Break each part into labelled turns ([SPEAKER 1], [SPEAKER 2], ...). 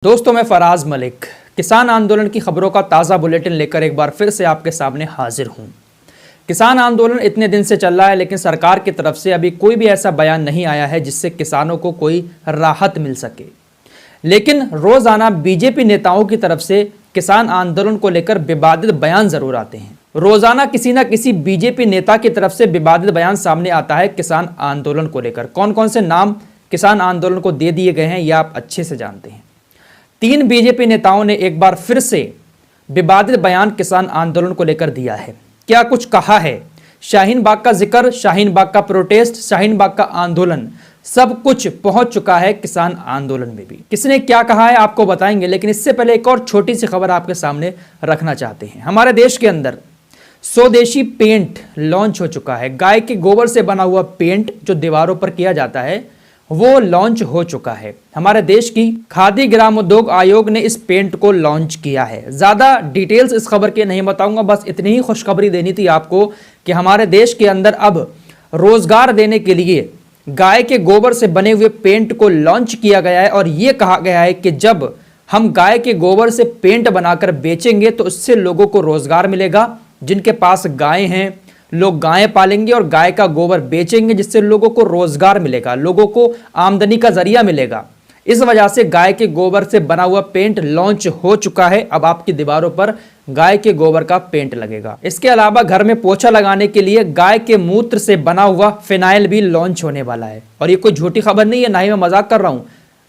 [SPEAKER 1] दोस्तों, मैं फराज मलिक किसान आंदोलन की खबरों का ताज़ा बुलेटिन लेकर एक बार फिर से आपके सामने हाजिर हूं। किसान आंदोलन इतने दिन से चल रहा है, लेकिन सरकार की तरफ से अभी कोई भी ऐसा बयान नहीं आया है जिससे किसानों को कोई राहत मिल सके। लेकिन रोजाना बीजेपी नेताओं की तरफ से किसान आंदोलन को लेकर विवादित बयान जरूर आते हैं। रोजाना किसी न किसी बीजेपी नेता की तरफ से विवादित बयान सामने आता है किसान आंदोलन को लेकर। कौन कौन से नाम किसान आंदोलन को दे दिए गए हैं, यह आप अच्छे से जानते हैं। 3 बीजेपी नेताओं ने एक बार फिर से विवादित बयान किसान आंदोलन को लेकर दिया है। क्या कुछ कहा है? शाहीन बाग का जिक्र, शाहीन बाग का प्रोटेस्ट, शाहीन बाग का आंदोलन, सब कुछ पहुंच चुका है किसान आंदोलन में भी। किसने क्या कहा है आपको बताएंगे, लेकिन इससे पहले एक और छोटी सी खबर आपके सामने रखना चाहते हैं। हमारे देश के अंदर स्वदेशी पेंट लॉन्च हो चुका है। गाय के गोबर से बना हुआ पेंट जो दीवारों पर किया जाता है वो लॉन्च हो चुका है। हमारे देश की खादी ग्राम उद्योग आयोग ने इस पेंट को लॉन्च किया है। ज्यादा डिटेल्स इस खबर के नहीं बताऊंगा, बस इतनी ही खुशखबरी देनी थी आपको कि हमारे देश के अंदर अब रोजगार देने के लिए गाय के गोबर से बने हुए पेंट को लॉन्च किया गया है। और ये कहा गया है कि जब हम गाय के गोबर से पेंट बनाकर बेचेंगे तो इससे लोगों को रोजगार मिलेगा। जिनके पास गाय हैं, लोग गायें पालेंगे और गाय का गोबर बेचेंगे, जिससे लोगों को रोजगार मिलेगा, लोगों को आमदनी का जरिया मिलेगा। इस वजह से गाय के गोबर से बना हुआ पेंट लॉन्च हो चुका है। अब आपकी दीवारों पर गाय के गोबर का पेंट लगेगा। इसके अलावा घर में पोछा लगाने के लिए गाय के मूत्र से बना हुआ फिनाइल भी लॉन्च होने वाला है। और ये कोई झूठी खबर नहीं है, ना ही मैं मजाक कर रहा हूं।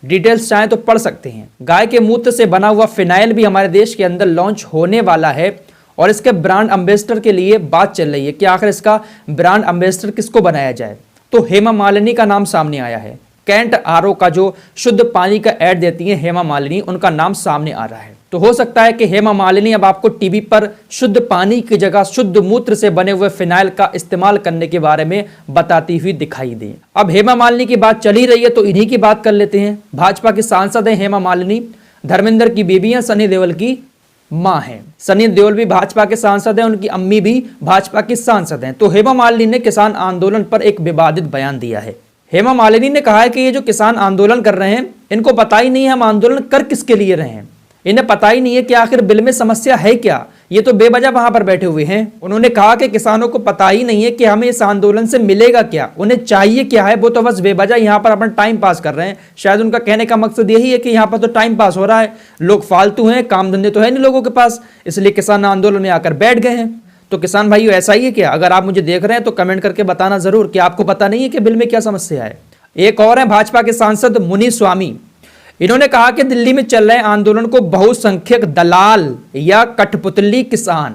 [SPEAKER 1] डिटेल्स चाहें तो पढ़ सकते हैं। गाय के मूत्र से बना हुआ फिनाइल भी हमारे देश के अंदर लॉन्च होने वाला है। और इसके ब्रांड एम्बेसडर के लिए बात चल रही है कि आखिर इसका ब्रांड एम्बेसडर किसको बनाया जाए। तो हेमा मालिनी का नाम सामने आया है। कैंट आरओ का जो शुद्ध पानी का ऐड देती है हेमा मालिनी, उनका नाम सामने आ रहा है। तो हो सकता है कि हेमा मालिनी अब आपको टीवी पर शुद्ध पानी की जगह शुद्ध मूत्र से बने हुए फिनाइल का इस्तेमाल करने के बारे में बताती हुई दिखाई दे। अब हेमा मालिनी की बात चल ही रही है तो इन्हीं की बात कर लेते हैं। भाजपा की सांसद है हेमा मालिनी, धर्मेंद्र की बीबी है, सनी देओल की मां है। सनी देओल भी भाजपा के सांसद हैं, उनकी अम्मी भी भाजपा की सांसद हैं। तो हेमा मालिनी ने किसान आंदोलन पर एक विवादित बयान दिया है। हेमा मालिनी ने कहा है कि ये जो किसान आंदोलन कर रहे हैं, इनको पता ही नहीं है हम आंदोलन कर किसके लिए रहे हैं। इन्हें पता ही नहीं है कि आखिर बिल में समस्या है क्या। ये तो बेवजह वहां पर बैठे हुए हैं। उन्होंने कहा कि किसानों को पता ही नहीं है कि हमें इस आंदोलन से मिलेगा क्या, उन्हें चाहिए क्या है। वो तो बस बेवजह यहाँ पर अपना टाइम पास कर रहे हैं। शायद उनका कहने का मकसद यही है कि यहाँ पर तो टाइम पास हो रहा है, लोग फालतू हैं, काम धंधे तो है नहीं लोगों के पास, इसलिए किसान आंदोलन में आकर बैठ गए हैं। तो किसान भाइयों, ऐसा ही है क्या? अगर आप मुझे देख रहे हैं तो कमेंट करके बताना जरूर कि आपको पता नहीं है कि बिल में क्या समस्या है। एक और है भाजपा के सांसद मुनिस्वामी। इन्होंने कहा कि दिल्ली में चल रहे आंदोलन को बहुसंख्यक दलाल या कठपुतली किसान,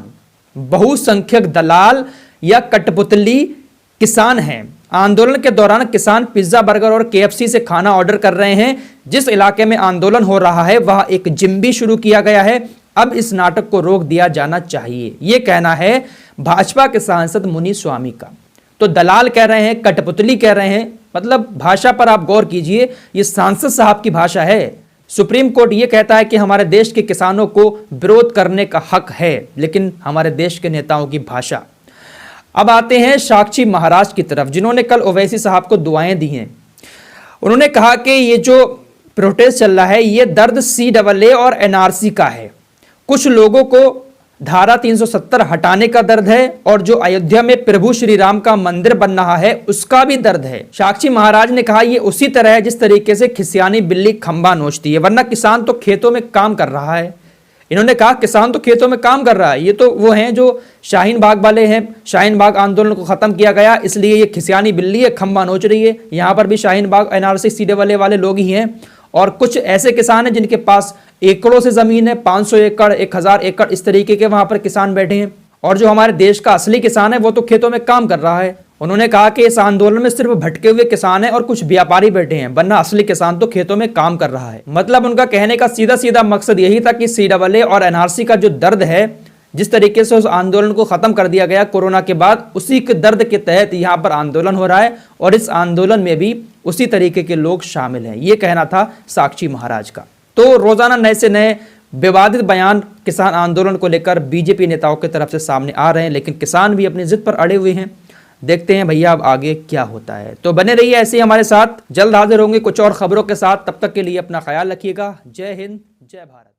[SPEAKER 1] बहुसंख्यक दलाल या कठपुतली किसान हैं। आंदोलन के दौरान किसान पिज्जा, बर्गर और केएफसी से खाना ऑर्डर कर रहे हैं। जिस इलाके में आंदोलन हो रहा है वहां एक जिम भी शुरू किया गया है। अब इस नाटक को रोक दिया जाना चाहिए, यह कहना है भाजपा के सांसद मुनिस्वामी का। तो दलाल कह रहे हैं, कठपुतली कह रहे हैं, मतलब भाषा पर आप गौर कीजिए। ये सांसद साहब की भाषा है। सुप्रीम कोर्ट ये कहता है कि हमारे देश के किसानों को विरोध करने का हक है, लेकिन हमारे देश के नेताओं की भाषा। अब आते हैं साक्षी महाराज की तरफ, जिन्होंने कल ओवैसी साहब को दुआएं दी हैं। उन्होंने कहा कि ये जो प्रोटेस्ट चल रहा है ये दर्द CAA और NRC का है। कुछ लोगों को धारा 370 हटाने का दर्द है और जो अयोध्या में प्रभु श्री राम का मंदिर बन रहा है उसका भी दर्द है। साक्षी महाराज ने कहा ये उसी तरह है जिस तरीके से खिसियानी बिल्ली खंबा नोचती है, वरना किसान तो खेतों में काम कर रहा है। इन्होंने कहा किसान तो खेतों में काम कर रहा है। ये तो वो हैं जो शाहीन बाग वाले हैं। शाहीन बाग आंदोलन को खत्म किया गया, इसलिए ये खिसियानी बिल्ली है, खंबा नोच रही है। यहाँ पर भी शाहीन बाग NRC CAA वाले लोग ही हैं। और कुछ ऐसे किसान हैं जिनके पास एकड़ों से जमीन है, 500 एकड़, 1000 एकड़, इस तरीके के वहां पर किसान बैठे हैं। और जो हमारे देश का असली किसान है वो तो खेतों में काम कर रहा है। उन्होंने कहा कि इस आंदोलन में सिर्फ भटके हुए किसान हैं और कुछ व्यापारी बैठे हैं, वरना असली किसान तो खेतों में काम कर रहा है। मतलब उनका कहने का सीधा सीधा मकसद यही था कि CAA और NRC का जो दर्द है, जिस तरीके से उस आंदोलन को खत्म कर दिया गया कोरोना के बाद, उसी के दर्द के तहत यहाँ पर आंदोलन हो रहा है और इस आंदोलन में भी उसी तरीके के लोग शामिल हैं। ये कहना था साक्षी महाराज का। तो रोजाना नए से नए विवादित बयान किसान आंदोलन को लेकर बीजेपी नेताओं की तरफ से सामने आ रहे हैं, लेकिन किसान भी अपनी जिद पर अड़े हुए हैं। देखते हैं भैया अब आगे क्या होता है। तो बने रहिए ऐसे ही हमारे साथ, जल्द हाजिर होंगे कुछ और खबरों के साथ। तब तक के लिए अपना ख्याल रखिएगा। जय हिंद, जय भारत।